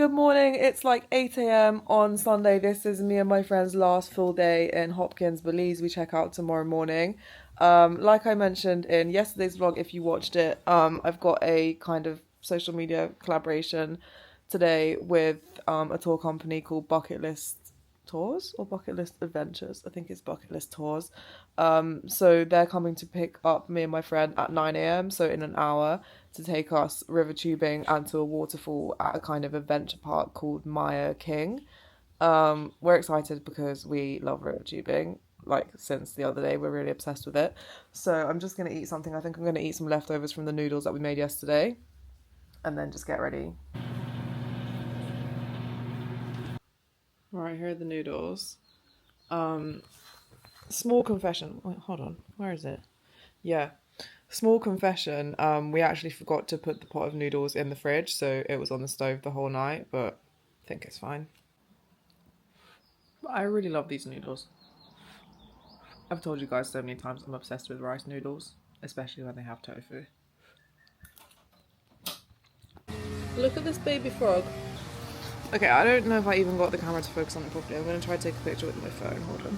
Good morning. It's like 8 a.m. on Sunday. This is me and my friend's last full day in Hopkins, Belize. We check out tomorrow morning. Like I mentioned in yesterday's vlog, if you watched it, I've got a kind of social media collaboration today with a tour company called Bucket List Tours or Bucket List Adventures. I think it's Bucket List Tours. So they're coming to pick up me and my friend at 9 a.m. So in an hour, to take us river tubing and to a waterfall at a kind of adventure park called Mayan King. We're excited because we love river tubing. Like, since the other day, we're really obsessed with it. So I'm just going to eat something. I think I'm going to eat some leftovers from the noodles that we made yesterday. And then just get ready. Right, here are the noodles. Small confession. Wait, hold on. Where is it? Yeah. Small confession. We actually forgot to put the pot of noodles in the fridge, so it was on the stove the whole night, but I think it's fine. I really love these noodles. I've told you guys so many times I'm obsessed with rice noodles, especially when they have tofu. Look at this baby frog. Okay, I don't know if I even got the camera to focus on it properly. I'm going to try to take a picture with my phone. Hold on.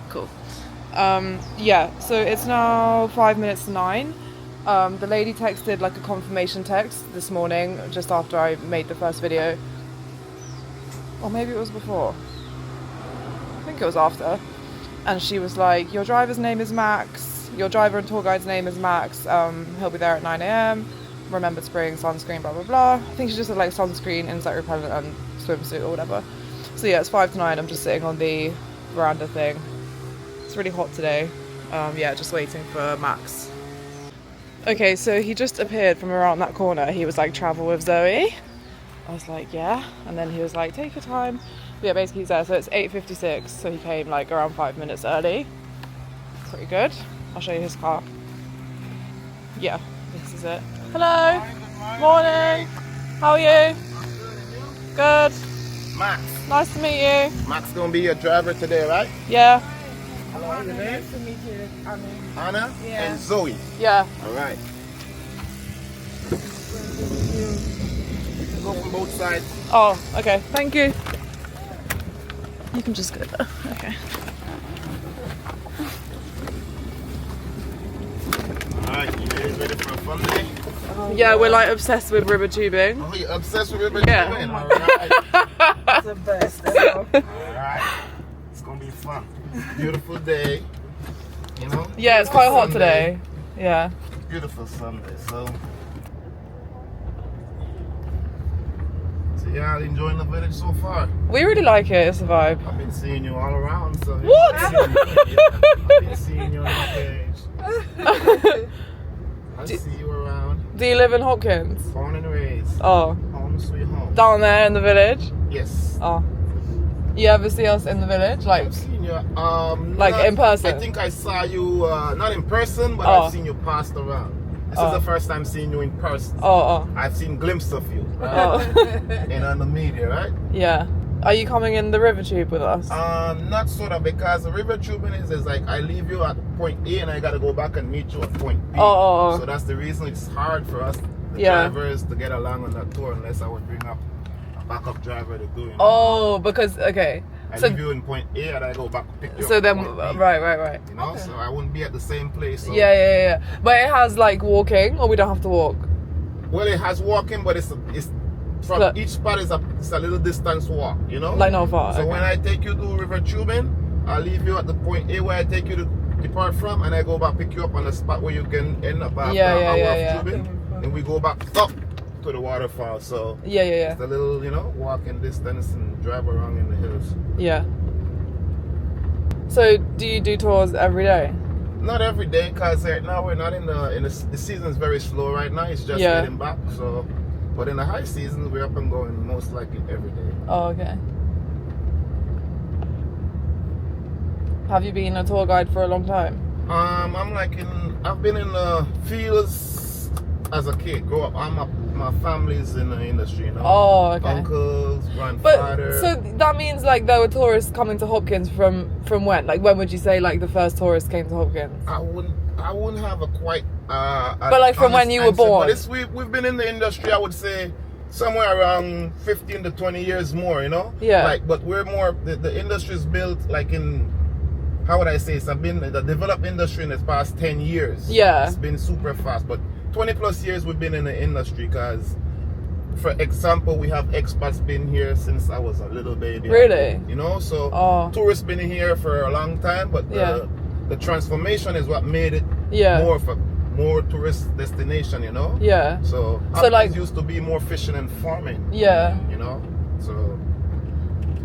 Cool. Yeah, so it's now 5 minutes to 9. The lady texted like a confirmation text this morning, just after I made the first video. Or maybe it was before. I think it was after. And she was like, your driver's name is Max. Your driver and tour guide's name is Max. He'll be there at 9 a.m. Remember to bring sunscreen, blah, blah, blah. I think she just said like sunscreen, insect repellent and swimsuit or whatever. So yeah, it's 5 to 9. I'm just sitting on the veranda thing. It's really hot today. Yeah, just waiting for Max. Okay, so he just appeared from around that corner. He was like, travel with Zoe. I was like, yeah. And then he was like, take your time. But yeah, basically he's there. So it's 8:56. So he came like around 5 minutes early. Pretty good. I'll show you his car. Yeah, this is it. Hello. Hi, Morning. How are you? Good. Max. Nice to meet you. Max gonna be your driver today, right? Yeah. Hello, your name? Nice to meet you, Anna. Anna Yeah. and Zoe. Yeah. All right. Go from both sides. Oh, okay. Thank you. You can just go there. Okay. All right, you guys ready for a fun day? Yeah, we're like obsessed with river tubing. Oh, you're obsessed with river Yeah. tubing? All right. It's the best. Ever. All right. It's gonna be fun. Beautiful day. You know? Yeah, it's quite hot Sunday. today. Yeah. Beautiful Sunday. So yeah, enjoying the village so far. We really like it. It's a vibe. I've been seeing you all around. So What? I've been seeing you on the page. I see you around. Do you live in Hopkins? Born and raised. Oh, Home sweet home. down there in the village? Yes. Oh. You ever see us in the village? Like, I've seen you. Like not- in person? I think I saw you not in person, but Oh. I've seen you passed around. This Oh. is the first time seeing you in person. oh, I've seen glimpses of you, right? oh. And on the media, right? Yeah. Are you coming in the river tube with us? Not sort of, because the river tubing is like I leave you at point A and I gotta go back and meet you at point B. Oh. So that's the reason it's hard for us, the Yeah. drivers, to get along on that tour unless I would bring up a backup driver to do it. Oh, because, okay. I So, leave you in point A and I go back pick you so up then, at point B, right. You know, so I wouldn't be at the same place. So. Yeah. But it has like walking, or we don't have to walk? Well, it has walking, but it's from Look. each spot is a little distance walk. You know. Like not far. So okay. when I take you to river tubing, I'll leave you at the point A where I take you to depart from, and I go back pick you up on the spot where you can end up after an hour of tubing. And we go back up to the waterfall. So Yeah. it's a little, walking distance and drive around in the hills. Yeah. So do you do tours every day? Not every day, cause right now we're not in the season's very slow right now. It's just Yeah. getting back. So, but in the high season we're up and going most likely every day. Oh, okay. Have you been a tour guide for a long time? I've been in the fields as a kid. Grow up. My family's in the industry, Oh, okay. Uncles, grandfather. But so that means like there were tourists coming to Hopkins from when? Like when would you say like the first tourists came to Hopkins? I wouldn't have a quite But like from when you were born. But we've been in the industry, I would say, somewhere around 15 to 20 years more, you know? Yeah. Like, but we're more, the industry is built like in, how would I say, it's been the developed industry in the past 10 years. Yeah. It's been super fast, but 20 plus years we've been in the industry because, for example, we have expats been here since I was a little baby. Really? You know, so tourists been here for a long time, but the transformation is what made it more of a tourist destination, you know? Yeah. So like used to be more fishing and farming. Yeah. You know?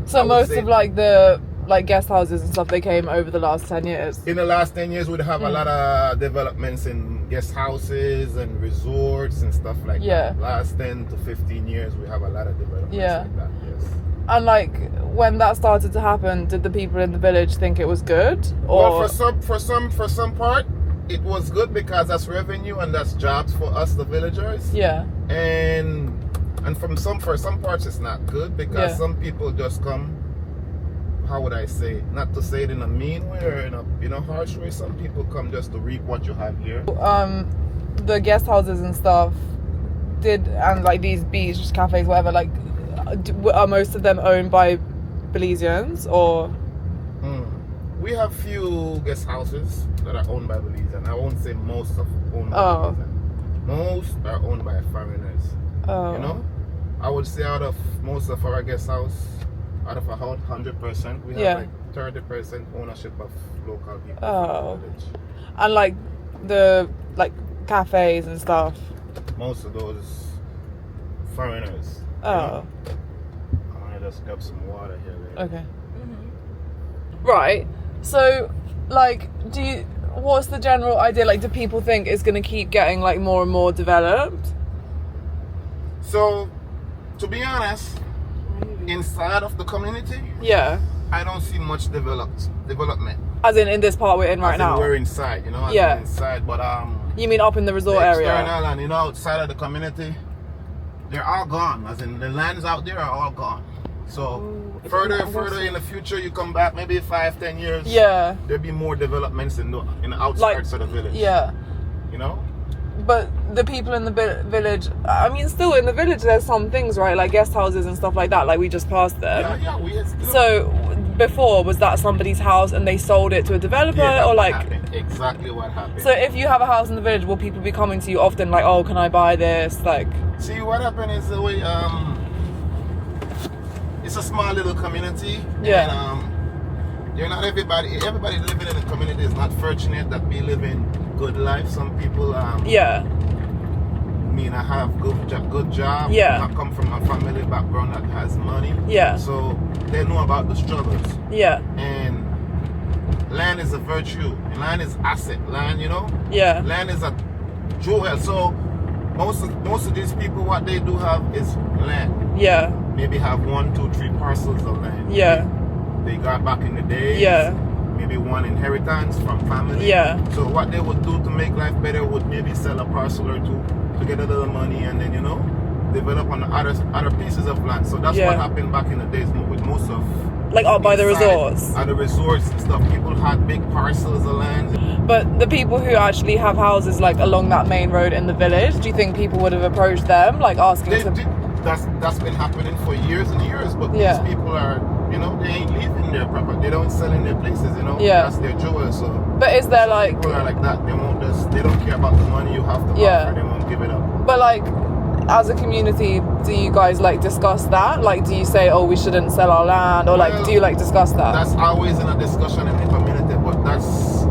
So most of like the guest houses and stuff, they came over the last 10 years. In the last 10 years we'd have a lot of developments in guest houses and resorts and stuff like that. Last 10 to 15 years we have a lot of developments like that, yes. And like when that started to happen, did the people in the village think it was good? Or well, for some part it was good because that's revenue and that's jobs for us, the villagers. Yeah. And for some parts it's not good because some people just come, how would I say, not to say it in a mean way or in a harsh way, some people come just to reap what you have here. The guest houses and stuff and like these beach cafes, whatever, like are most of them owned by Belizeans or? We have few guest houses that are owned by Belize, and I won't say most of owned by Belize. Most are owned by foreigners. You know, I would say out of most of our guest house, out of 100%, we have like 30% ownership of local people. Oh, and like the cafes and stuff. Most of those foreigners. Oh. You know? I'm gonna just grab some water here. Later. Okay. Right. So, like, what's the general idea? Like, do people think it's going to keep getting, like, more and more developed? So, to be honest, inside of the community, I don't see much development. As in this part we're in right now? We're inside, you know? Inside, but, you mean up in the resort area? External and, you know, outside of the community, they're all gone. As in, the lands out there are all gone. So further in the future, you come back maybe 5-10 years. There'll be more developments in the outskirts of the village. You know. But the people in the village, I mean, still in the village, there's some things, right? Like guest houses and stuff like that. Like we just passed them. So before, was that somebody's house and they sold it to a developer, or like? Exactly what happened. So if you have a house in the village, will people be coming to you often? Like, oh, can I buy this? Like. See, what happened is the way it's a small little community. And you're not everybody living in the community is not fortunate that we live in good life. Some people mean I have good job. I come from a family background that has money. So they know about the struggles. And land is a virtue. Land is asset. Land, you know? Land is a jewel. So most of these people, what they do have is land. Maybe have 1, 2, 3 parcels of land. They got back in the day. Maybe one inheritance from family. So what they would do to make life better would maybe sell a parcel or two to get a little money and then, you know, develop on the other pieces of land. So that's what happened back in the days with most of like up by the resorts. At the resorts and stuff, people had big parcels of land. But the people who actually have houses like along that main road in the village, do you think people would have approached them, like asking That's been happening for years and years, but these people are, you know, they ain't leaving their property. They don't sell in their places, you know. That's their joy. So. But is there like people are like that? They don't care about the money you have to offer. They won't give it up. But like, as a community, do you guys like discuss that? Like, do you say, oh, we shouldn't sell our land, or like, do you like discuss that? That's always in a discussion in the community, but that's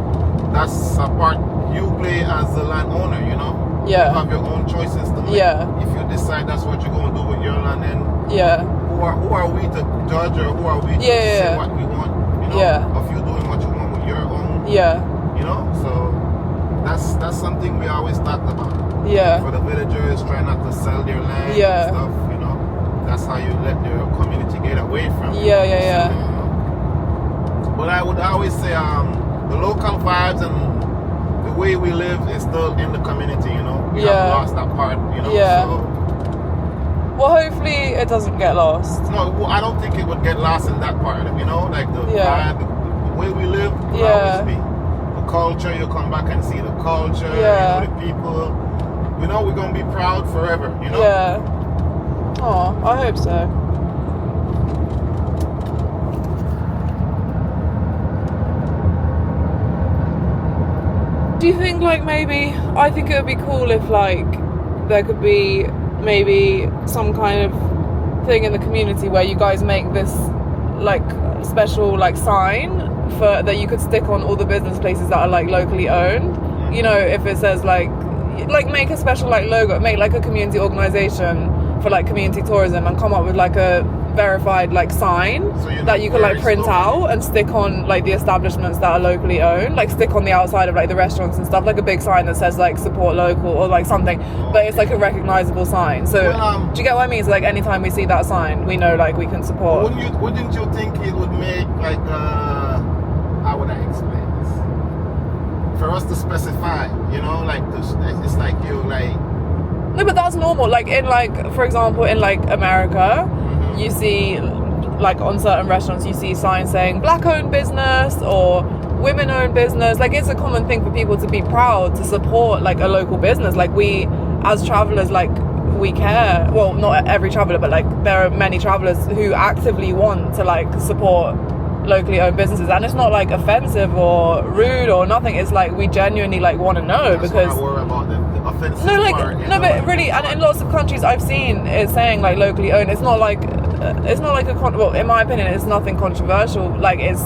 a part you play as the landowner, you know. You have your own choices to make. If you decide that's what you're going to do with your land, then who are we to judge, or who are we to say what we want? You know, of you doing what you want with your own. You know, so that's something we always talked about. For the villagers, try not to sell their land and stuff. You know, that's how you let their community get away from it. You know? But I would always say the local vibes and the way we live is still in the community, you know. We have lost that part, you know. So, well, hopefully it doesn't get lost. No, I don't think it would get lost in that part, you know. Like the vibe, the way we live will always be. culture, you come back and see the culture, Yeah. you know, the people. You know, we're gonna be proud forever, you know? Yeah. Oh, I hope so. Do you think like maybe, I think it would be cool if like there could be maybe some kind of thing in the community where you guys make this like special like sign for that you could stick on all the business places that are like locally owned. You know, if it says like make a special like logo, make like a community organization for like community tourism and come up with like a verified like sign So you know that you can where like it's print located. out and stick on like the establishments that are locally owned, like stick on the outside of like the restaurants and stuff, like a big sign that says like support local or like something, but it's like a recognizable sign. So Well, do you get what I mean? So like anytime we see that sign, we know like we can support. Wouldn't you think it would make like how would I explain this? For us to specify, you know, like this, it's like you like. No, but that's normal. Like in like, for example, in like America, you see like on certain restaurants, you see signs saying black-owned business or women-owned business. Like it's a common thing for people to be proud to support like a local business. Like we, as travelers, like we care. Well, not every traveler, but like there are many travelers who actively want to like support locally owned businesses, and it's not like offensive or rude or nothing. It's like we genuinely like want to know. That's because what I worry about the offensive no, like part, you no, know, but like, really, and in lots of countries I've seen it's saying like locally owned. It's not like well, in my opinion, it's nothing controversial. Like it's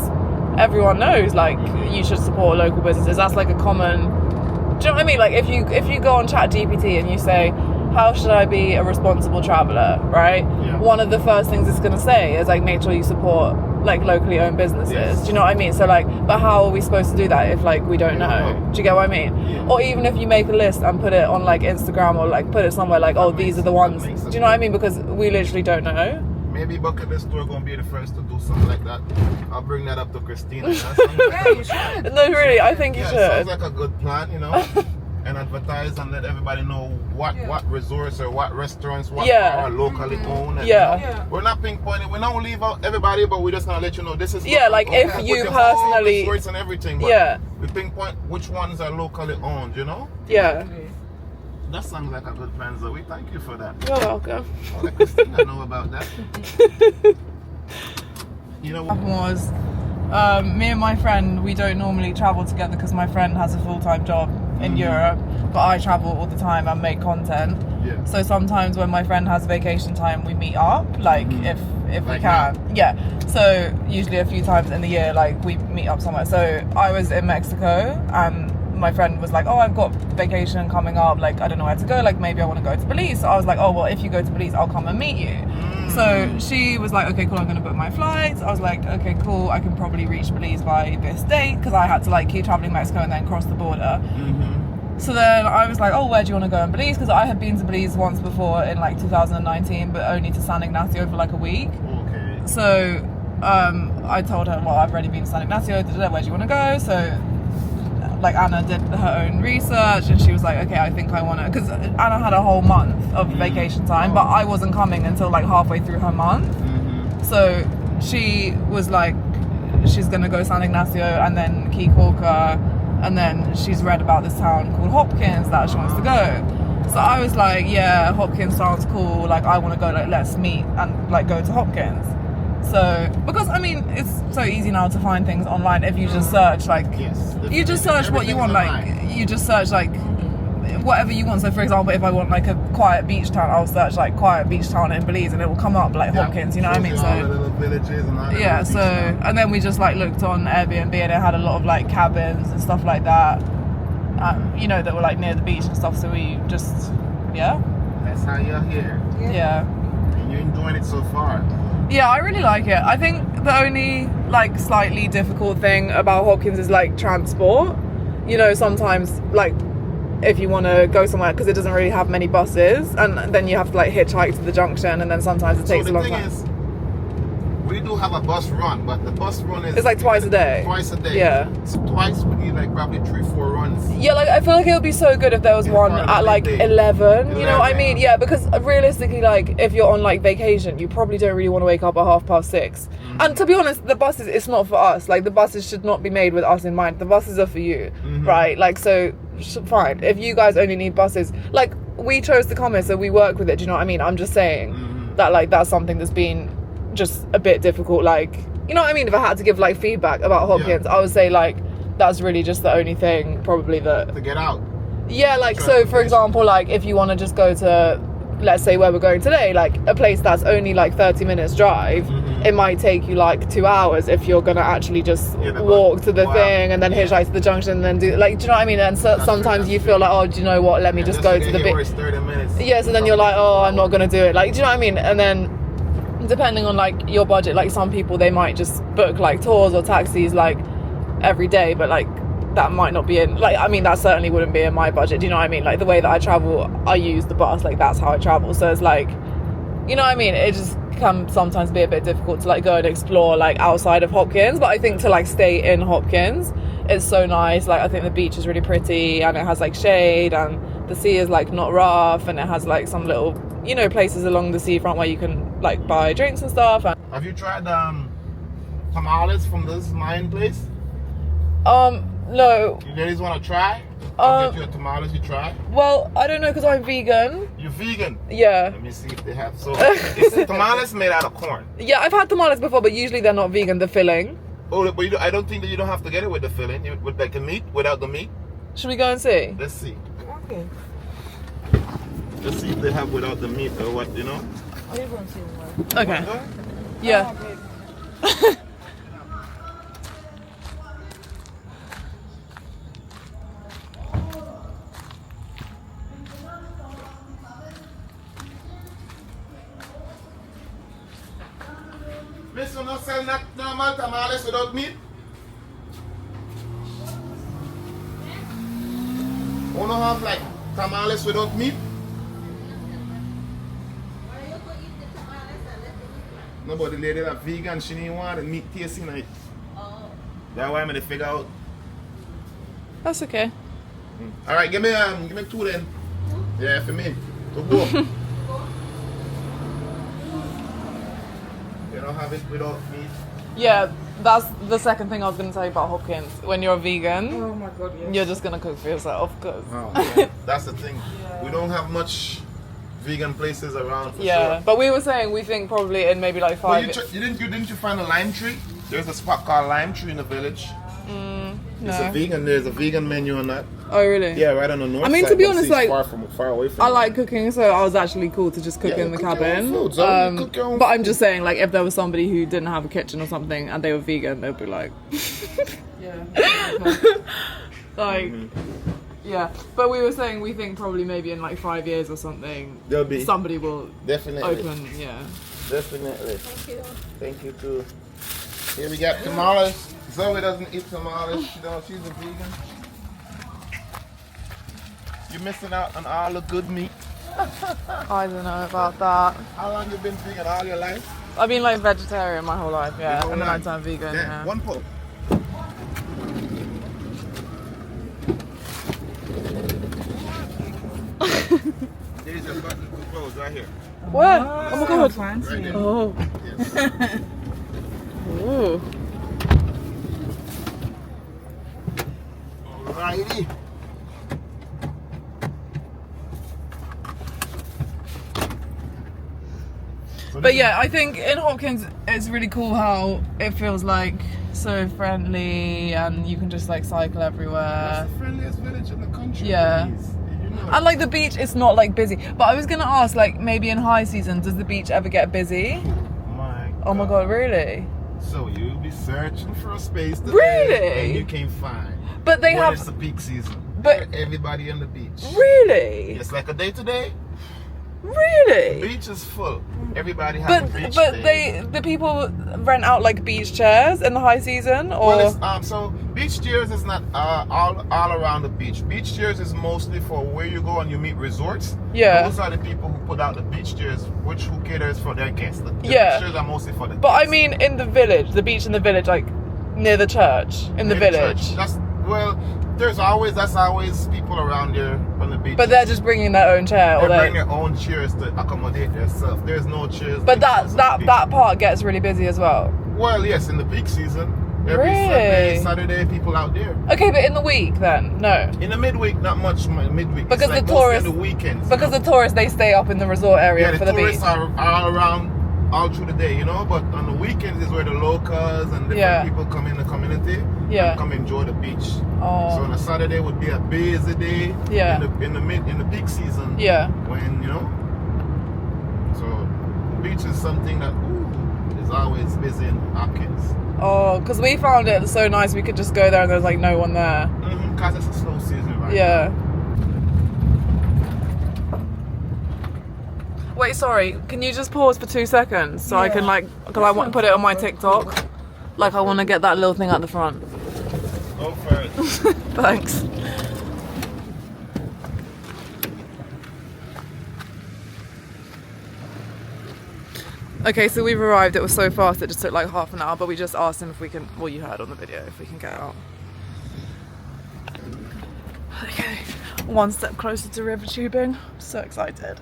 everyone knows like you should support local businesses. That's like a common. Do you know what I mean? Like if you go on ChatGPT and you say, how should I be a responsible traveler, right? Yeah. One of the first things it's going to say is like make sure you support like locally owned businesses. Yes. Do you know what I mean? So like, but how are we supposed to do that if like we don't know? Do you get what I mean? Yeah. Or even if you make a list and put it on like Instagram or like put it somewhere like, oh, these are the ones. Do you know what I mean? Because we literally don't know. Maybe Bucket List Tour gonna be the first to do something like that. I'll bring that up to Christina. Yeah, you should. No, really, I think you It should. sounds like a good plan, you know. And advertise and let everybody know what resorts or what restaurants what are locally owned. And, Yeah. you know, we're not pinpointing. We don't leave out everybody, but we just gonna let you know this is. Like if with you the whole personally, resorts and everything. But we pinpoint which ones are locally owned. You know. Yeah. That sounds like a good plan, Zoe. Thank you for that. You're welcome. I'll let Christina know about that. You know What what? happened was, me and my friend, we don't normally travel together because my friend has a full-time job in Europe, but I travel all the time and make content. Yeah. So sometimes when my friend has vacation time, we meet up, like if we Like can. now? Yeah. So usually a few times in the year, like we meet up somewhere. So I was in Mexico and my friend was like, oh, I've got vacation coming up, like I don't know where to go, like maybe I want to go to Belize. So I was like, oh well, if you go to Belize, I'll come and meet you. So she was like, okay, cool, I'm gonna book my flights. I was like, okay, cool, I can probably reach Belize by this date, because I had to like keep traveling Mexico and then cross the border. So then I was like, oh, where do you want to go in Belize? Because I had been to Belize once before in like 2019, but only to San Ignacio for like a week. Okay. So I told her, well, I've already been to San Ignacio, where do you want to go? So like Anna did her own research and she was like, okay, I think I want to, because Anna had a whole month of vacation time, but I wasn't coming until like halfway through her month. So she was like, she's going to go San Ignacio and then Key Corker, and then she's read about this town called Hopkins that she wants to go. So I was like, yeah, Hopkins sounds cool, like I want to go, like let's meet and like go to Hopkins. So, because I mean, it's so easy now to find things online if you just search like, you just search what you want, like you just search like whatever you want. So for example, if I want like a quiet beach town, I'll search like quiet beach town in Belize and it will come up like Hopkins, you know what I mean? All the So little villages and all the yeah, little so beaches. and then we just like looked on Airbnb and it had a lot of like cabins and stuff like that, you know, that were like near the beach and stuff. So we just That's how you're here. yeah. And you're enjoying it so far. Yeah, I really like it. I think the only like slightly difficult thing about Hopkins is like transport. You know, sometimes like if you want to go somewhere, because it doesn't really have many buses, and then you have to like hitchhike to the junction, and then sometimes it takes a long time. So the thing is, We do have a bus run, but the bus run is... It's like twice a day. Twice a day. Yeah. So twice we need like probably 3-4 runs. Yeah, like I feel like it would be so good if there was one at like 11. You know what I mean? Yeah, because realistically, like if you're on like vacation, you probably don't really want to wake up at 6:30. And to be honest, the buses, it's not for us. Like the buses should not be made with us in mind. The buses are for you, right? Like so, fine. If you guys only need buses, like we chose to come here, so we work with it. Do you know what I mean? I'm just saying that like that's something that's been just a bit difficult. Like, you know what I mean? If I had to give like feedback about Hopkins, I would say like that's really just the only thing probably that to get out. Yeah, like so for example, like if you want to just go to, let's say where we're going today, like a place that's only like 30 minutes drive, it might take you like 2 hours if you're gonna actually just walk to the thing and then hitchhike to the junction and then do, like, do you know what I mean? And so sometimes you feel like, oh, do you know what, let me just go to the bit. 30 minutes. Yeah, so then you're like, oh, I'm not gonna do it. Like, do you know what I mean? And then depending on like your budget, like some people, they might just book like tours or taxis like every day, but like that might not be in, like, I mean, that certainly wouldn't be in my budget. Do you know what I mean? Like the way that I travel, I use the bus, like that's how I travel. So it's like, you know what I mean? It just can sometimes be a bit difficult to like go and explore like outside of Hopkins, but I think to like stay in Hopkins, it's so nice. Like I think the beach is really pretty and it has like shade and the sea is like not rough and it has like some little, you know, places along the seafront where you can like buy drinks and stuff. And have you tried tamales from this Mayan place? No. You ladies want to try? I'll get you a tamales, you try? Well, I don't know because I'm vegan. You're vegan? Yeah. Let me see if they have. So, it's tamales made out of corn. Yeah, I've had tamales before, but usually they're not vegan, the filling. Oh, but I don't think that you don't have to get it with the filling. With like the meat, without the meat. Should we go and see? Let's see. Okay. Let's see if they have without the meat or what, you know? Are you going to see one? Okay. Yeah. Miss, you not sell not normal tamales without meat? You don't have like tamales without meat? No, but the lady that vegan, she didn't want the meat tasting like. Oh. That's why I'm gonna figure out. That's okay. All right, give me 2 then. Yeah, for me. To go. You don't have it without meat. Yeah, that's the second thing I was going to tell you about Hopkins. When you're a vegan, Oh my God, yes. you're just going to cook for yourself. Cause yeah. That's the thing. Yeah. We don't have much vegan places around for sure. But we were saying we think probably in maybe like 5 years. Didn't you find a lime tree? There's a spot called Lime Tree in the village. No. There's a vegan menu on that. Oh really? Yeah, right on the north. I mean, side, to be honest, like far away from I like cooking, so I was actually cool to just cook in the cabin. But I'm just saying, like, if there was somebody who didn't have a kitchen or something and they were vegan, they'd be like, like, yeah. But we were saying we think probably maybe in like 5 years or something, there'll be somebody will definitely open. Yeah. Definitely. Thank you too. Here we got tamales. Zoe doesn't eat tamales. She's a vegan. You're missing out on all the good meat. I don't know about that. How long you been vegan? All your life? I've been like vegetarian my whole life, yeah. And then I turned vegan, yeah. One pull. Here's your button to close right here. What? Oh my God. Fancy. Right there. Oh. Yes. Ooh. Alrighty. But yeah, I think in Hopkins it's really cool how it feels like so friendly and you can just like cycle everywhere. It's the friendliest village in the country. Yeah. Belize. You know. And like the beach, it's not like busy. But I was gonna ask, like maybe in high season, does the beach ever get busy? Oh my God, really? So you'll be searching for a space to Really? live and you can't find. But they when have. it's the peak season. But everybody on the beach. Really? It's like a day to day. Really? Beach is full. Everybody has a beach But day. the people rent out like beach chairs in the high season, or Well, it's, so beach chairs is not all around the beach. Beach chairs is mostly for where you go and you meet resorts. Yeah. Those are the people who put out the beach chairs, who caters for their guests. The Yeah. beach chairs are mostly for the but I guests. mean in the village, the beach in the village, like near the church in the Near village. church. That's always people around there on the beach. But they're just bringing their own chair, They or bring their own chairs to accommodate themselves. There's no chairs. But themselves on the beach. that part gets really busy as well. Well, yes, in the peak season, every Really? Saturday, people out there. Okay, but in the week then, no. In the midweek, not much. Midweek, Because it's like the mostly tourists- on the weekends. Because the tourists, they stay up in the resort area yeah, for the the beach. tourists are all around all through the day, But on the weekends is where the locals and different Yeah. people come in the community Yeah. and come enjoy the beach. Oh. So on a Saturday would be a busy day. Yeah. In the peak season. Yeah. When So beach is something that is always busy in Hopkins. Oh, because we found it so nice we could just go there and there's like no one there. Because it's a slow season, right? Yeah. Wait, sorry. Can you just pause for 2 seconds so I can because I want to put it on my TikTok. Like I want to get that little thing at the front. Go for it. Thanks. Okay, so we've arrived. It was so fast, it just took like half an hour, but we just asked him if we can, well, you heard on the video, if we can get out. Okay, one step closer to river tubing. So excited.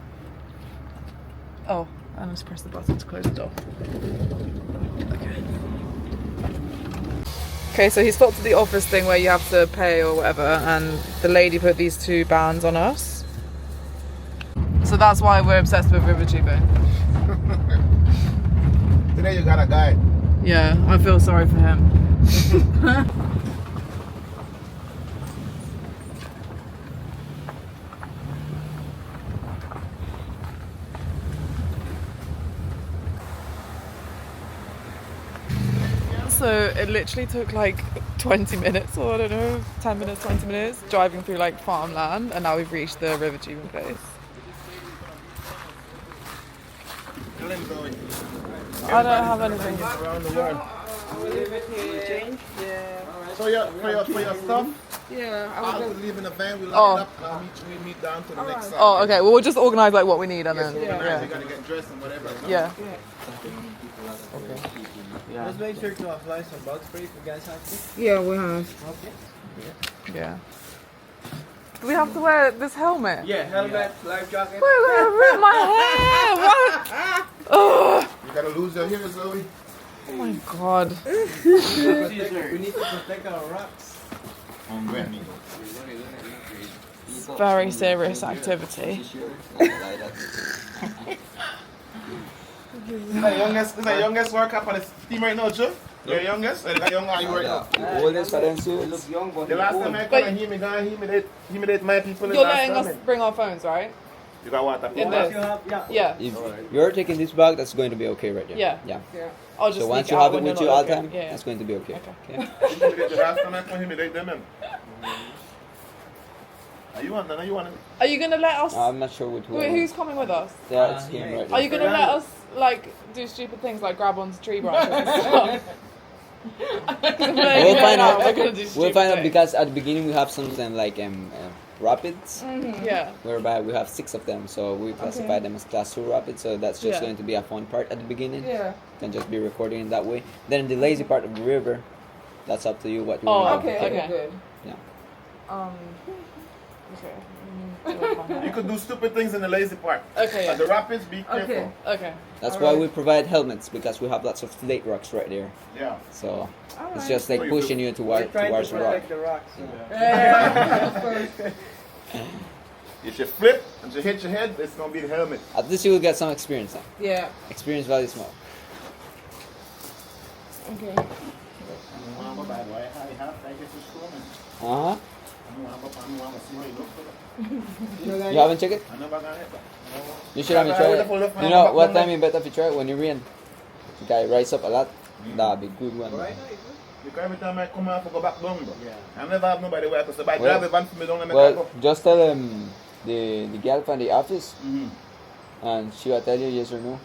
Oh, and let's press the button to close the door. Okay. Okay, so he stopped at the office thing where you have to pay or whatever, and the lady put these 2 bands on us. So that's why we're obsessed with river tubing. Today you got a guide. Yeah, I feel sorry for him. So it literally took like 20 minutes, or I don't know, 10 minutes, 20 minutes, driving through like farmland, and now we've reached the river tubing place. I don't have anything. Around the world. Yeah. So for your stuff, Yeah. I'll leave in the van. We lock it up. We meet down to the next side. Oh, okay. Well, we'll just organise like what we need, and Yes, then organize. You gotta get dressed and whatever. yeah. Just make sure to apply some bug spray if you guys have to. Yeah, we have. Okay. Yeah. Do we have to wear this helmet? Yeah, helmet, life jacket. Wait, I ruined my hair. What? Ugh. You gotta lose your hair, Zoe. Oh my god. We need to protect our rocks. Very serious activity. This is the youngest worker on the team right now, Joe. You're youngest? Or the young are you right now? Oldest for them too. Look young, but The last time I come and he made my people. You're letting us bring our phones, right? You got water. In If this. you have, yeah. Yeah. If you're taking this bag, that's going to be okay right there. Yeah. Yeah. I'll just So once sneak you out have it when with you're you all not the time, looking. Yeah. it's going to be okay. Okay. Okay. The last time I come, he made them. Are you on? You want? Are you gonna let us? I'm not sure which one. Wait, who's coming with us? Yeah, it's him right Are there. you gonna let us like do stupid things like grab onto tree branches and stuff? We'll find out. We're gonna do We'll stupid find out things. because at the beginning we have something like rapids, Yeah. whereby we have 6 of them. So we classify them as class 2 rapids. So that's just Yeah. going to be a fun part at the beginning. Yeah. You can just be recording in that way. Then the lazy part of the river, that's up to you what you Oh, want. okay. Okay. Good. Yeah. Okay. You could do stupid things in the lazy part. Okay. At the rapids, be careful. Okay. Okay. That's why we provide helmets, because we have lots of slate rocks right there. Yeah. So it's just like So you pushing you We're towards trying to the rock. protect the rocks. If you flip and you hit your head, it's gonna be the helmet. At least you will get some experience. Now. Yeah. Experience values more. Okay. Uh huh. You haven't checked it? You should have try it. You know what time you better if you try it when you rain. The guy rise up a lot. That'd be a good one. Because every time I come out, I go back down. Yeah. I never have nobody where I can say, "Bye, Well- drive the van for me down and make I Well, go." just tell the gal from the office. And she will tell you yes or no.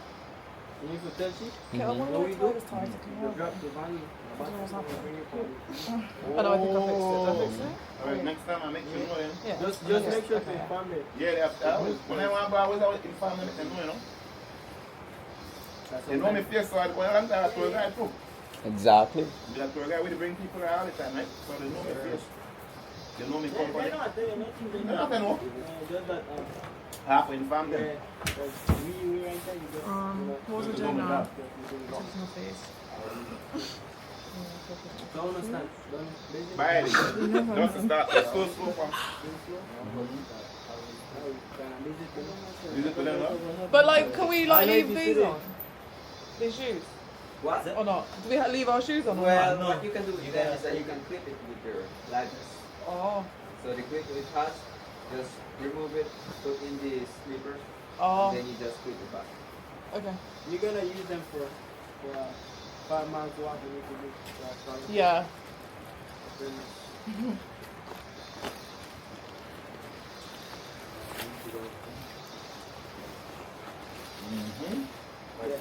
You could tell she. Okay, I want to know what time it's tied. You drop the value. I know I think I fixed it. Did I fix it? Alright, next time I make sure you know then. Yeah. Just make sure to inform them. Yeah, they have to. When I want to go, I always inform them, they know, you know. They know me face, so I go around that tour guide too. Exactly. The tour guide will bring people there all the time, right? So they know me face. They know me company. They're not telling nothing. They don't know. Just that. I have to inform them. Yeah, we right there. You just. What was I doing now? Touch my face. Don't understand. Bye. Just start. Slow, fam. Visit to them, no? But like, can we like leave these on? These shoes? What? Or not? Do we leave our shoes on? or Well, not? what you can do then is that you can clip it with your likeness. Oh. So the clip it has, just remove it, put in the slippers, Oh. and then you just clip it back. Okay. You're gonna use them for 5 miles walk and you can do Yeah.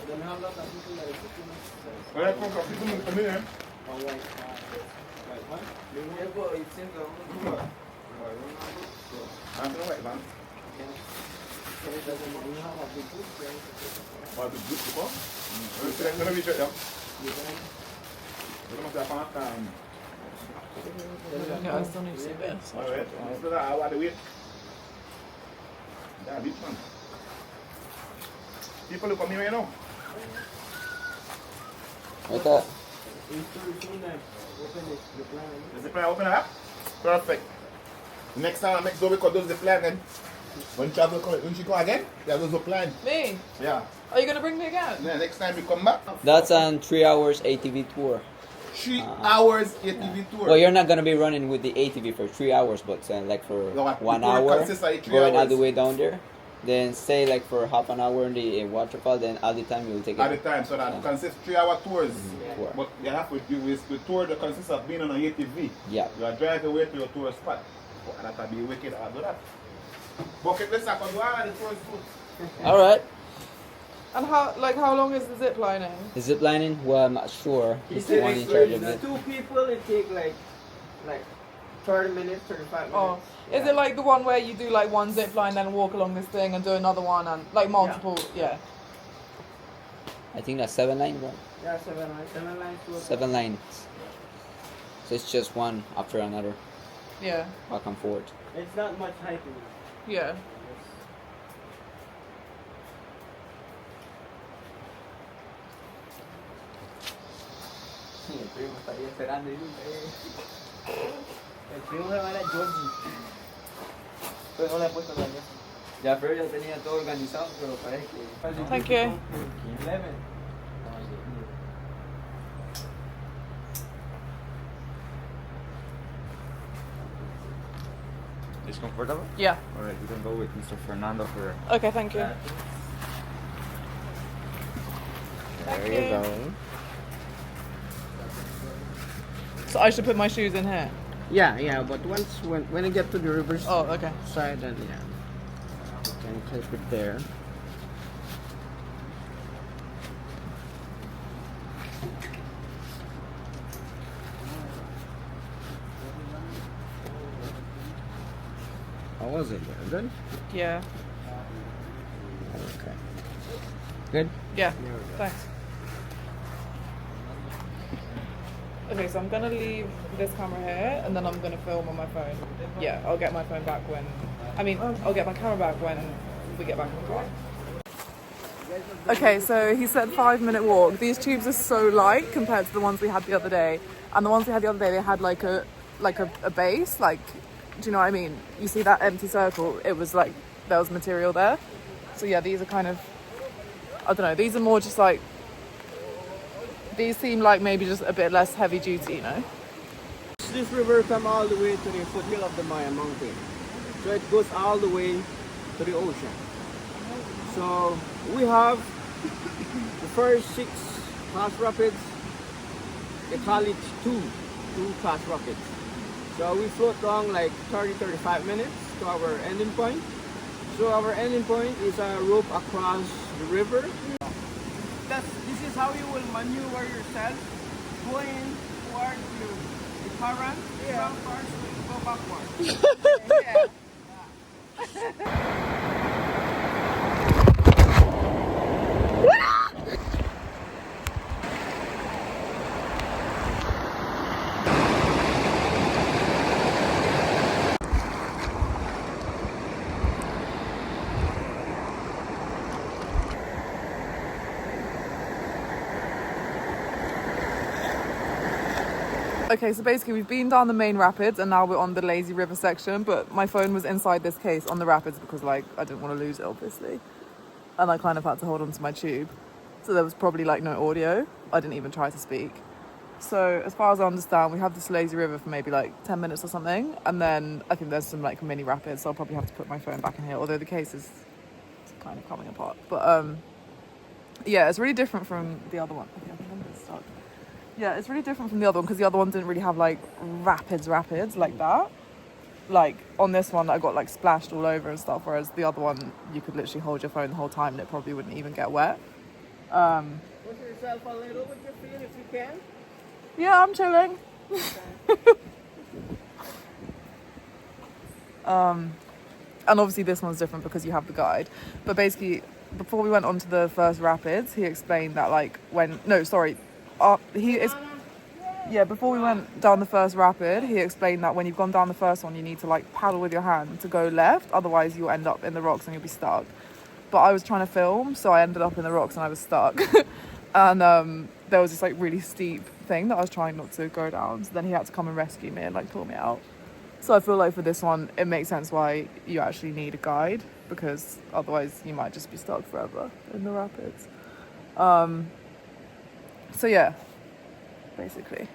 Then how about people that are Alright, come on, people come in here. white one? Yeah, but it seems like I'm going to wait, man. It doesn't mean you have a big group, Well, the good people. Let me check them. Vamos a hacer No, I still need to see this. Alright, so that I want to wait. Yeah, big man. People look at me right now. Right there. Is the plan open up? Perfect. Next time I make Zoe because those the plan then. When travel when she come again, yeah, those the plan. Me? Yeah. Are you gonna bring me again? Yeah, next time we come back. That's an 3 hours ATV tour. 3 hours ATV tour. Well, you're not gonna be running with the ATV for 3 hours, but like for No, 1 the tour hour, consists of 3 going all hours. the way down there. Then stay like for half an hour in the waterfall. Then all the time you will take it. At the time, so that consists 3-hour tours. Tour. But you have to do is the tour that consists of being on an ATV. Yeah. You are driving away to your tour spot. And that can be wicked after that. Bucket list, I can do all the tours too. All right. And how long is the zip lining? The zip lining? Well, I'm not sure. He's the one in It's charge of it. 2 people, it take like 30 minutes, 35 minutes. Oh. Is it like the one where you do like one zip line, then walk along this thing and do another one and like multiple? Yeah. I think that's 7 lines, right? Yeah, 7 lines. 7 lines to a 7 lines. So it's just one after another, Yeah. back and forth. It's not much hiking. Yeah. El primo se va a Georgie. Pero no le he puesto la mesa. Ya, pero ya tenía todo organizado, pero parece que... Thank you. 11. Is comfortable? Yeah. Alright, we can go with Mr. Fernando for... Okay, thank you. There you you go. So I should put my shoes in here. Yeah, but once when you get to the river's Oh, okay. side, then yeah, you can clip it there. How was it? Good? Yeah. Okay. Good? Yeah. Thanks. Okay, so I'm gonna leave this camera here and then I'm gonna film on my phone. Yeah, I'll get my phone back when. I'll get my camera back when we get back in the car. Okay, so he said 5-minute walk. These tubes are so light compared to the ones we had the other day. And the ones we had the other day, they had like a base. Like, do you know what I mean? You see that empty circle? It was like there was material there. So yeah, these are kind of, I don't know. These are more just like. These seem like maybe just a bit less heavy duty, you know? This river comes all the way to the foothill of the Mayan Mountain. So it goes all the way to the ocean. So we have the first 6 fast rapids. They call it two fast rapids. So we float down like 30-35 minutes to our ending point. So So our ending point is a rope across the river. This is how you will maneuver yourself going towards the current. Some parts will go backward. Okay, so basically we've been down the main rapids and now we're on the lazy river section, but my phone was inside this case on the rapids because like I didn't want to lose it obviously, and I kind of had to hold on to my tube, so there was probably like no audio. I didn't even try to speak. So as far as I understand, we have this lazy river for maybe like 10 minutes or something, and then I think there's some like mini rapids, so I'll probably have to put my phone back in here, although the case is kind of coming apart. But yeah, it's really different from the other one. Okay, I think I'm a bit stuck. Yeah, it's really different from the other one because the other one didn't really have like rapids like that. Like on this one I got like splashed all over and stuff, whereas the other one you could literally hold your phone the whole time and it probably wouldn't even get wet. Push yourself a little with your feet if you can. Yeah, I'm chilling. And obviously this one's different because you have the guide. But basically, before we went on to the first rapids, he explained that like before we went down the first rapid, he explained that when you've gone down the first one, you need to like paddle with your hand to go left, otherwise you'll end up in the rocks and you'll be stuck. But I was trying to film, so I ended up in the rocks and I was stuck. And there was this like really steep thing that I was trying not to go down, so then he had to come and rescue me and like pull me out. So I feel like for this one it makes sense why you actually need a guide, because otherwise you might just be stuck forever in the rapids. So yeah, basically.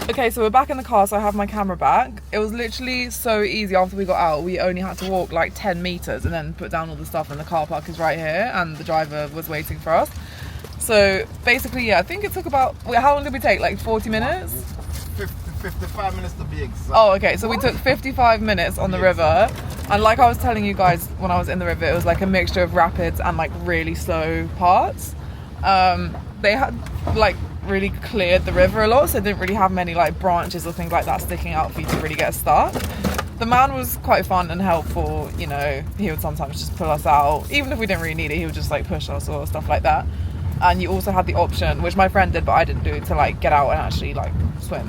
Okay, so we're back in the car, so I have my camera back. It was literally so easy after we got out. We only had to walk like 10 meters and then put down all the stuff, and the car park is right here and the driver was waiting for us. So basically, yeah, I think it took about, how long did we take? Like 40 minutes? 55 minutes to be exact. Oh, okay, so we took 55 minutes on the river. And like I was telling you guys when I was in the river, it was like a mixture of rapids and like really slow parts. They had like really cleared the river a lot, so it didn't really have many like branches or things like that sticking out for you to really get stuck. The man was quite fun and helpful, you know, he would sometimes just pull us out. Even if we didn't really need it, he would just like push us or stuff like that. And you also had the option, which my friend did but I didn't do, to like get out and actually like swim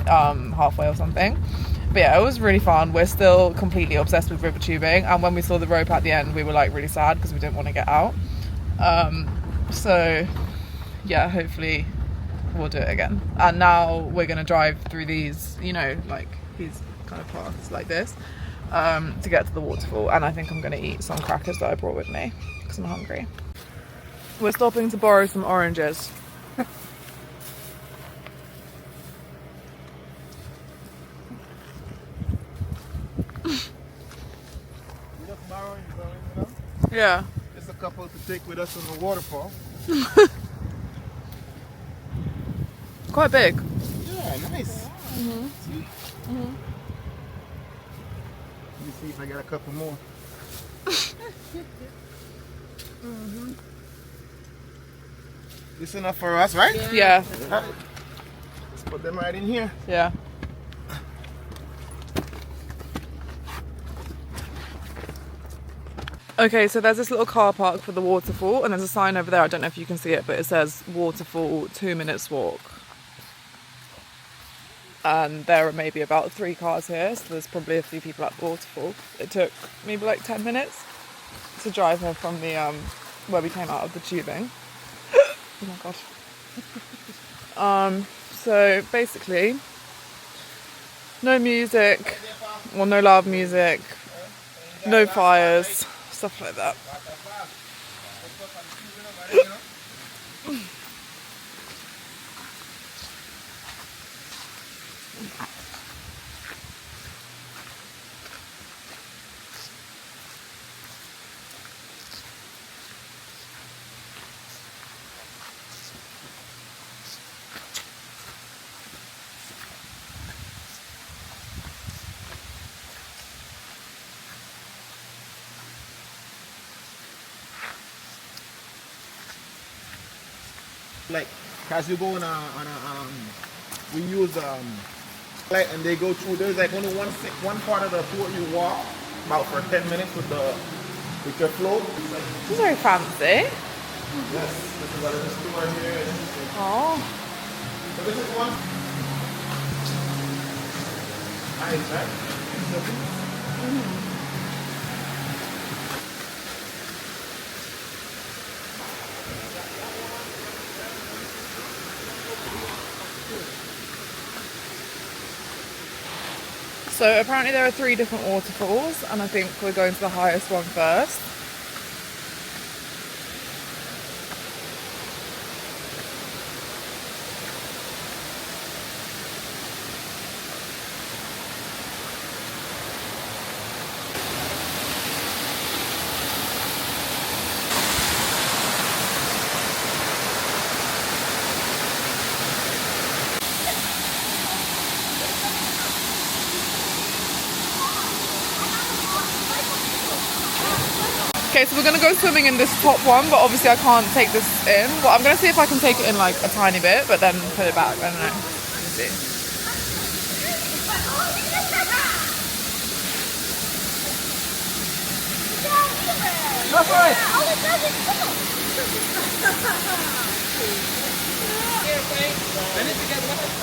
halfway or something. But yeah, it was really fun. We're still completely obsessed with river tubing, and when we saw the rope at the end we were like really sad because we didn't want to get out. So yeah, hopefully we'll do it again. And now we're gonna drive through these, you know, like these kind of paths like this to get to the waterfall, and I think I'm gonna eat some crackers that I brought with me because I'm hungry. We're stopping to borrow some oranges. Yeah. Just a couple to take with us on the waterfall. Quite big. Yeah, nice. See? Let me see if I get a couple more. This enough for us, right? Yeah. Right. Let's put them right in here. Yeah. Okay, so there's this little car park for the waterfall, and there's a sign over there, I don't know if you can see it, but it says waterfall 2 minutes walk. And there are maybe about 3 cars here, so there's probably a few people at the waterfall. It took maybe like 10 minutes to drive here from the where we came out of the tubing. Oh my gosh. So basically, no music, well, no loud music, no fires, stuff like that. Like, as you go we use like, and they go through. There's like only one part of the tour you walk about for 10 minutes with your float. This is very fancy. Yes, this is a little store here. Oh. So this is one. Nice, right? So apparently there are 3 different waterfalls, and I think we're going to the highest one first. Okay, so we're gonna go swimming in this top one, but obviously I can't take this in. Well, I'm gonna see if I can take it in like a tiny bit, but then put it back. I don't know. Let's see. That's right.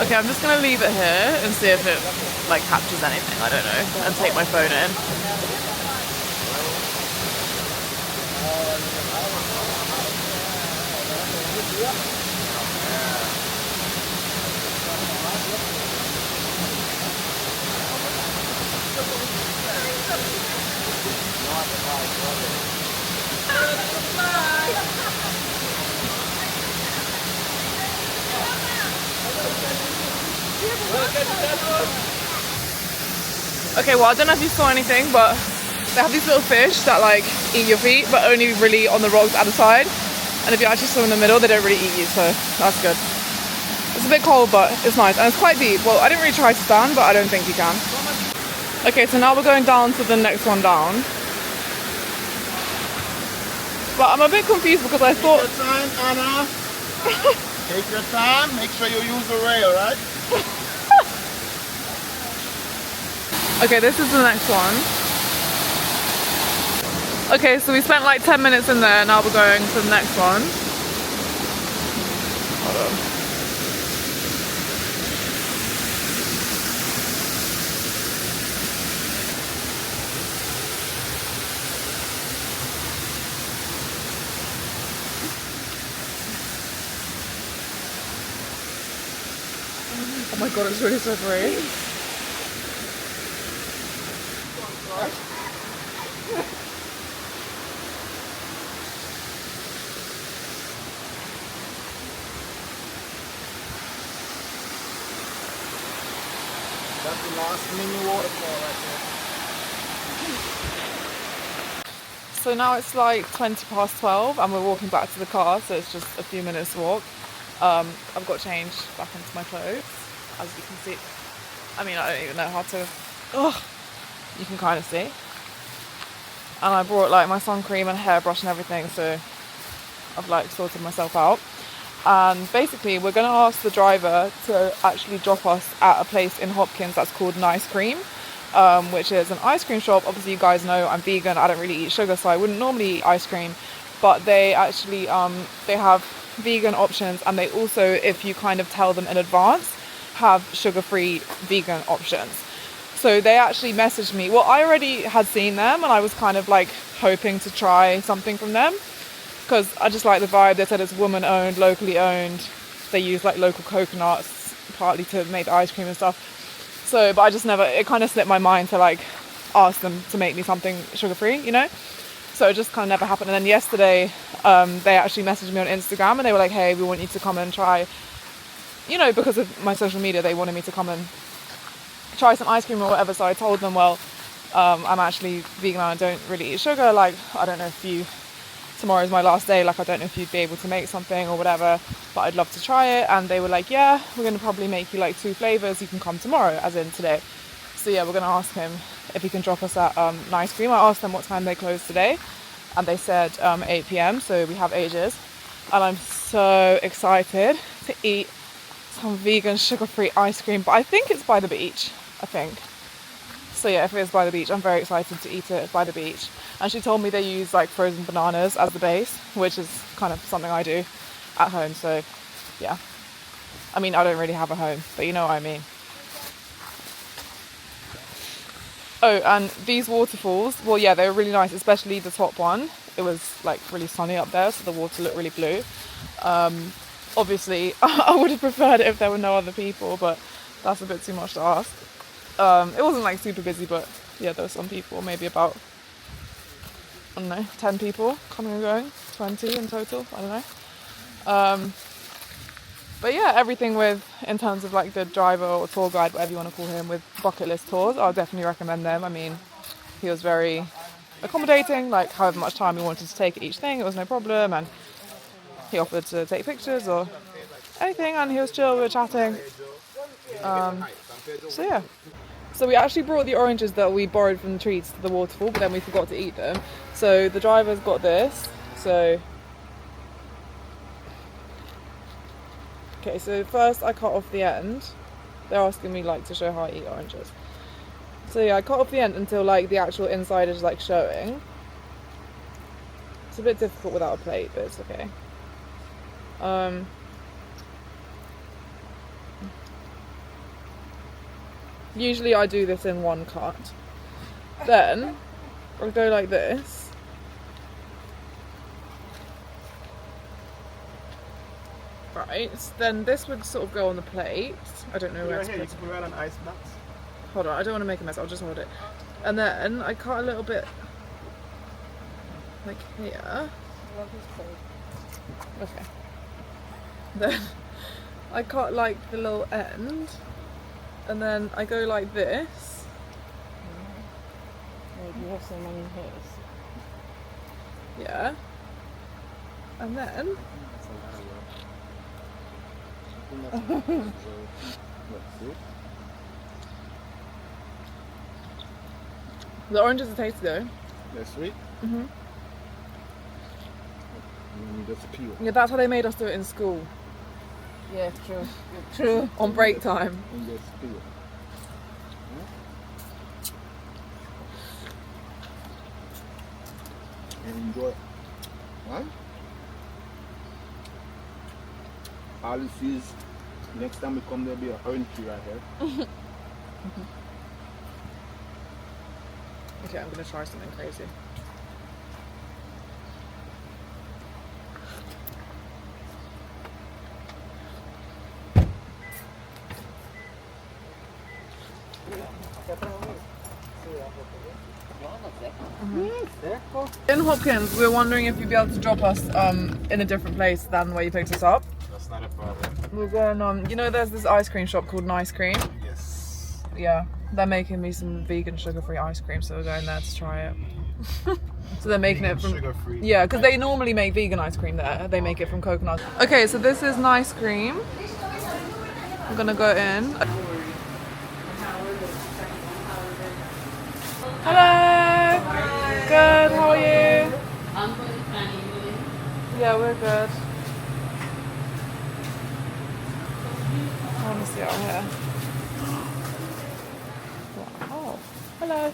Okay, I'm just gonna leave it here and see if it like captures anything. I don't know, and take my phone in. Okay, well, I don't know if you saw anything, but they have these little fish that like eat your feet, but only really on the rocks at the side. And if you actually swim in the middle, they don't really eat you, so that's good. It's a bit cold, but it's nice, and it's quite deep. Well, I didn't really try to stand, but I don't think you can. Okay, so now we're going down to the next one down. But I'm a bit confused because I thought... Take your time, Anna. Take your time. Make sure you use the rail, right? Okay, this is the next one. Okay, so we spent like 10 minutes in there, now we're going to the next one. Hold on. Oh my god, it's really slippery. That's the last mini waterfall right there. So now it's like 20 past 12 and we're walking back to the car, so it's just a few minutes walk. I've got changed back into my clothes, as you can see. I mean, I don't even know how to... Ugh, you can kind of see. And I brought like my sun cream and hairbrush and everything, so I've like sorted myself out. And basically we're going to ask the driver to actually drop us at a place in Hopkins that's called Nice Cream, which is an ice cream shop. Obviously you guys know I'm vegan, I don't really eat sugar, so I wouldn't normally eat ice cream, but they actually they have vegan options, and they also, if you kind of tell them in advance, have sugar-free vegan options. So they actually messaged me. Well, I already had seen them and I was kind of like hoping to try something from them, because I just like the vibe. They said it's woman owned, locally owned. They use like local coconuts partly to make the ice cream and stuff. So, but I just never, it kind of slipped my mind to like ask them to make me something sugar free, you know? So it just kind of never happened. And then yesterday, they actually messaged me on Instagram and they were like, hey, we want you to come and try, you know, because of my social media, they wanted me to come and try some ice cream or whatever. So I told them, well, I'm actually vegan and I don't really eat sugar. Like, I don't know if you, tomorrow's my last day, like I don't know if you'd be able to make something or whatever, but I'd love to try it. And they were like, yeah, we're going to probably make you like 2 flavors. You can come tomorrow, as in today. So yeah, we're going to ask him if he can drop us at Nice Cream. I asked them what time they close today and they said 8 p.m, so we have ages. and I'm so excited to eat some vegan sugar-free ice cream, but I think it's by the beach, I think. So yeah, if it is by the beach, I'm very excited to eat it by the beach. And she told me they use like frozen bananas as the base, which is kind of something I do at home, so yeah. I mean, I don't really have a home, but you know what I mean. Oh, and these waterfalls, well yeah, they were really nice, especially the top one. It was like really sunny up there, so the water looked really blue. Obviously, I would have preferred it if there were no other people, but that's a bit too much to ask. It wasn't like super busy, but yeah, there were some people, maybe about, I don't know, 10 people coming and going, 20 in total, I don't know. But yeah, everything in terms of like the driver or tour guide, whatever you want to call him, with bucket list tours, I'll definitely recommend them. I mean, he was very accommodating, like however much time he wanted to take at each thing, it was no problem, and he offered to take pictures or anything, and he was chill, we were chatting. So yeah. So we actually brought the oranges that we borrowed from the trees to the waterfall, but then we forgot to eat them. So the driver's got this. So okay, so first I cut off the end. They're asking me like to show how I eat oranges. So yeah, I cut off the end until like the actual inside is like showing. It's a bit difficult without a plate, but it's okay. Usually I do this in one cut. Then I'll go like this. Right, then this would sort of go on the plate. I don't know where to put it. Hold on, I don't want to make a mess, I'll just hold it. And then I cut a little bit like here. Okay. Then I cut like the little end. And then I go like this. Like you have so many hairs. Yeah. And then the oranges are tasty though. They're sweet? Mhm. You just peel. Yeah, that's how they made us do it in school. Yeah, true. True. On break time. And just peel. And enjoy it. Right? All you see is next time we come there'll be a orange tree right here. Okay, I'm gonna try something crazy. In Hopkins, we were wondering if you'd be able to drop us in a different place than where you picked us up. That's not a problem. We're going on, you know there's this ice cream shop called Nice Cream? Yes. Yeah, they're making me some vegan sugar-free ice cream, so we're going there to try it. So they're making it from sugar-free. Yeah, because they normally make vegan ice cream there. They make it from coconut. Okay, so this is Nice Cream. I'm gonna go in. Hello. Good. How are you? I'm good, Fanny. Yeah, we're good. I want to see out here. Oh, hello.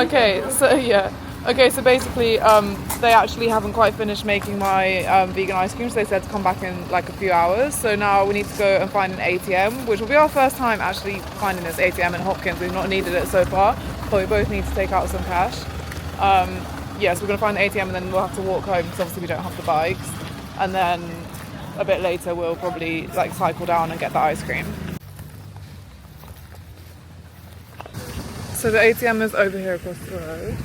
Okay, so yeah. Okay, so basically, they actually haven't quite finished making my vegan ice cream, so they said to come back in like a few hours. So now we need to go and find an ATM, which will be our first time actually finding this ATM in Hopkins. We've not needed it so far, but we both need to take out some cash. Yes, we're going to find the ATM and then we'll have to walk home because obviously we don't have the bikes. And then a bit later we'll probably like cycle down and get the ice cream. So the ATM is over here across the road.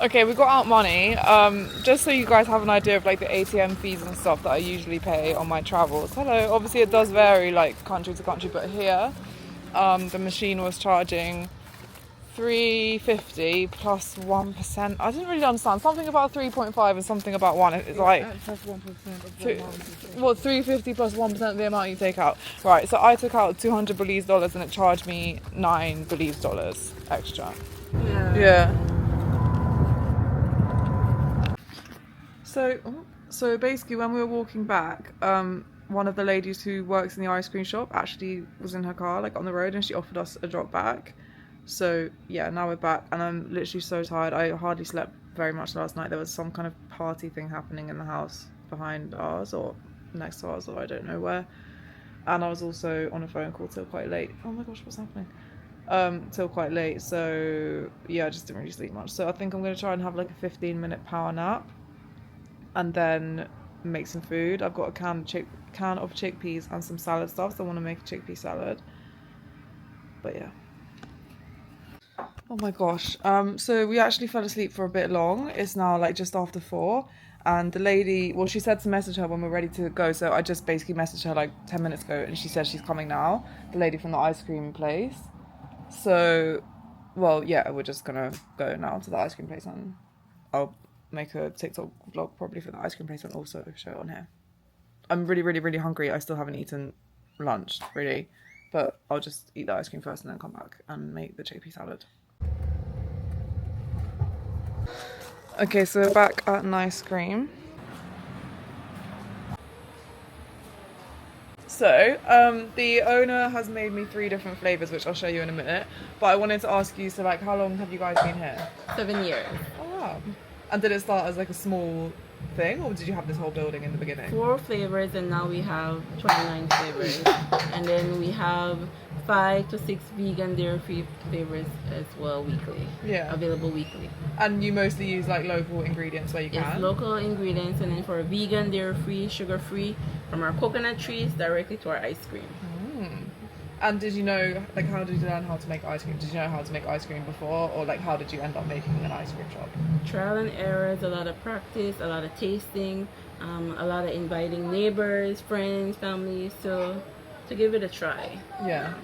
Okay, we got out money, just so you guys have an idea of like the ATM fees and stuff that I usually pay on my travels. Hello, obviously it does vary like country to country, but here the machine was charging 350 plus 1%. I didn't really understand. Something about 3.5 and something about 1. It's like Plus 1% of Three- the amount. well, 350 plus 1% of the amount you take out. Right, so I took out 200 Belize dollars and it charged me 9 Belize dollars extra. Yeah. So basically when we were walking back, one of the ladies who works in the ice cream shop actually was in her car, like on the road, and she offered us a drop back. So yeah, now we're back and I'm literally so tired. I hardly slept very much last night. There was some kind of party thing happening in the house behind ours or next to ours, or I don't know where. And I was also on a phone call till quite late. Oh my gosh, what's happening? Till quite late. So yeah, I just didn't really sleep much. So I think I'm gonna try and have like a 15-minute power nap and then make some food. I've got a can of chickpeas and some salad stuff, so I want to make a chickpea salad. But yeah. Oh my gosh. So we actually fell asleep for a bit long. It's now like just after 4. And the lady, well, she said to message her when we're ready to go. So I just basically messaged her like 10 minutes ago and she said she's coming now. The lady from the ice cream place. So, well, yeah, we're just gonna go now to the ice cream place and I'll make a TikTok vlog probably for the ice cream place and also show it on here. I'm really, really, really hungry. I still haven't eaten lunch, really. But I'll just eat the ice cream first and then come back and make the chickpea salad. Okay, so we're back at an ice cream. So, the owner has made me 3 different flavours, which I'll show you in a minute. But I wanted to ask you, so like, how long have you guys been here? 7 years. Oh wow. And did it start as like a small thing, or did you have this whole building in the beginning? 4 flavors, and now we have 29 flavors. And then we have 5 to 6 vegan dairy-free flavors as well weekly. Yeah. Available weekly. And you mostly use like local ingredients where you Yes, can? local ingredients, and then for vegan, dairy-free, sugar-free, from our coconut trees directly to our ice cream. And did you know, like, how did you learn how to make ice cream? Did you know how to make ice cream before, or like, how did you end up making an ice cream shop? Trial and errors, a lot of practice, a lot of tasting, a lot of inviting neighbors, friends, families to give it a try. Yeah.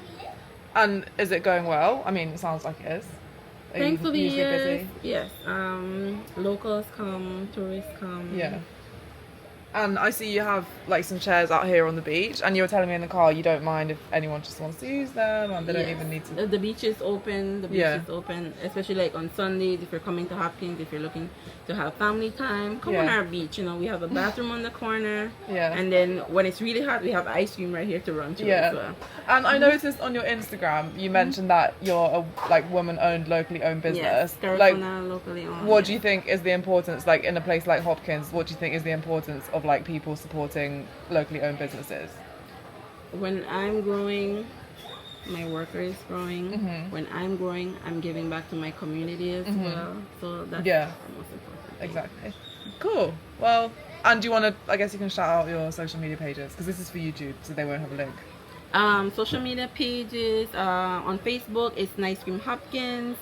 And is it going well? I mean, it sounds like it is. Are you Thankfully, usually busy? yes. Locals come, tourists come. Yeah. And I see you have like some chairs out here on the beach, and you were telling me in the car you don't mind if anyone just wants to use them and they don't even need to. The beach is open. The beach is open, especially like on Sundays. If you're coming to Hopkins, if you're looking to have family time, come on our beach. You know, we have a bathroom on the corner. Yeah. And then when it's really hot, we have ice cream right here to run to as well. And I noticed on your Instagram you mentioned that you're a like woman-owned, locally owned business. Yes, like, locally owned. what do you think is the importance, like in a place like Hopkins? What do you think is the importance of like people supporting locally owned businesses? When I'm growing, my worker is growing. When I'm growing, I'm giving back to my community as well. So that's the most important thing. Exactly. Cool. Well, and do you want to, I guess you can shout out your social media pages, because this is for YouTube, so they won't have a link. Social media pages, on Facebook it's Nice Cream Hopkins,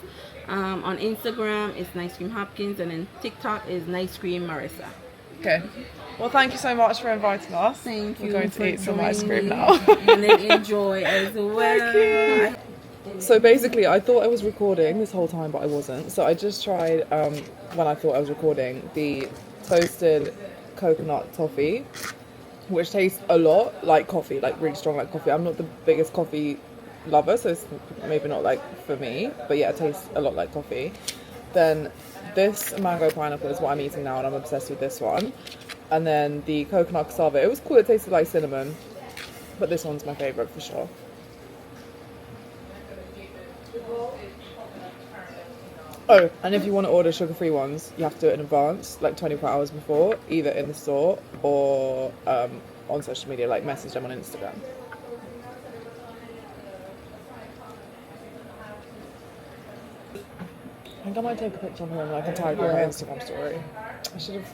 on Instagram it's Nice Cream Hopkins, and then TikTok is Nice Cream Marissa. Okay. Well, thank you so much for inviting us. Thank you. We're going to eat some ice cream me. now. And then enjoy as well. Thank you. So basically, I thought I was recording this whole time, but I wasn't. So I just tried, when I thought I was recording, the toasted coconut toffee, which tastes a lot like coffee, like really strong like coffee. I'm not the biggest coffee lover, so it's maybe not like for me, but yeah, it tastes a lot like coffee. Then this mango pineapple is what I'm eating now, and I'm obsessed with this one. And then the coconut cassava, it was cool, it tasted like cinnamon, but this one's my favourite for sure. Oh, and if you want to order sugar-free ones, you have to do it in advance, like 24 hours before, either in the store or on social media, like message them on Instagram. I think I might take a picture of her and I can tag her on my Instagram story. I should have.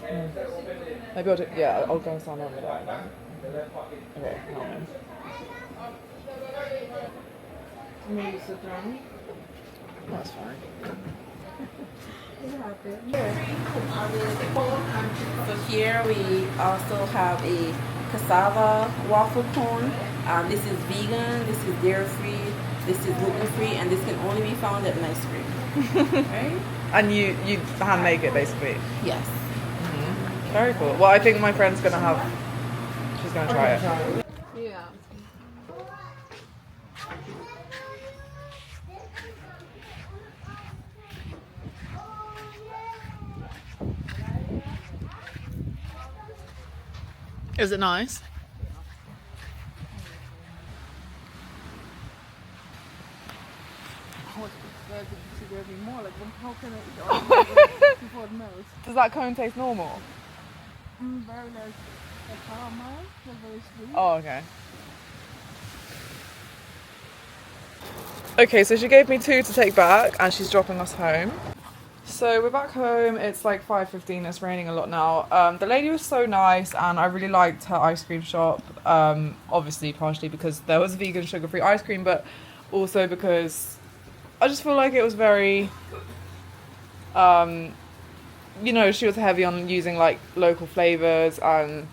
Maybe I'll do. Yeah, I'll go and sign on with that. Okay, hang on. Maybe sit down. That's fine. So here we also have a cassava waffle cone. This is vegan, this is dairy free, This is gluten-free, and this can only be found at Nice Cream. Right? And you hand make it basically. Yes. Very cool. Well, I think my friend's gonna have. She's gonna try it. Yeah. Is it nice? Does that cone taste normal? Very nice. Caramel, very sweet. Oh, okay. Okay, so she gave me 2 to take back and she's dropping us home. So we're back home, it's like 5:15, it's raining a lot now. The lady was so nice and I really liked her ice cream shop. Obviously partially because there was vegan sugar-free ice cream, but also because I just feel like it was very, you know, she was heavy on using like local flavours, and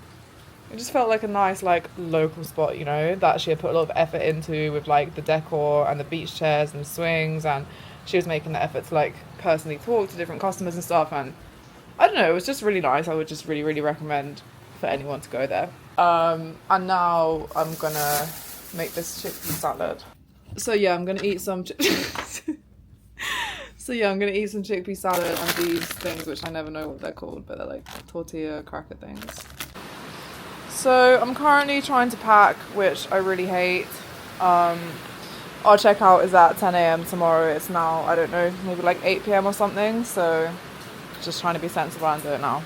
it just felt like a nice like local spot, you know, that she had put a lot of effort into with like the decor and the beach chairs and the swings, and she was making the effort to like personally talk to different customers and stuff, and I don't know, it was just really nice. I would just really recommend for anyone to go there. And now I'm gonna make this chickpea salad. So yeah, I'm gonna eat some So yeah, I'm gonna eat some chickpea salad and these things, which I never know what they're called, but they're like tortilla cracker things. So I'm currently trying to pack, which I really hate. Our checkout is at 10 a.m. tomorrow. It's now, I don't know, maybe like 8 p.m. or something. So just trying to be sensible and do it now.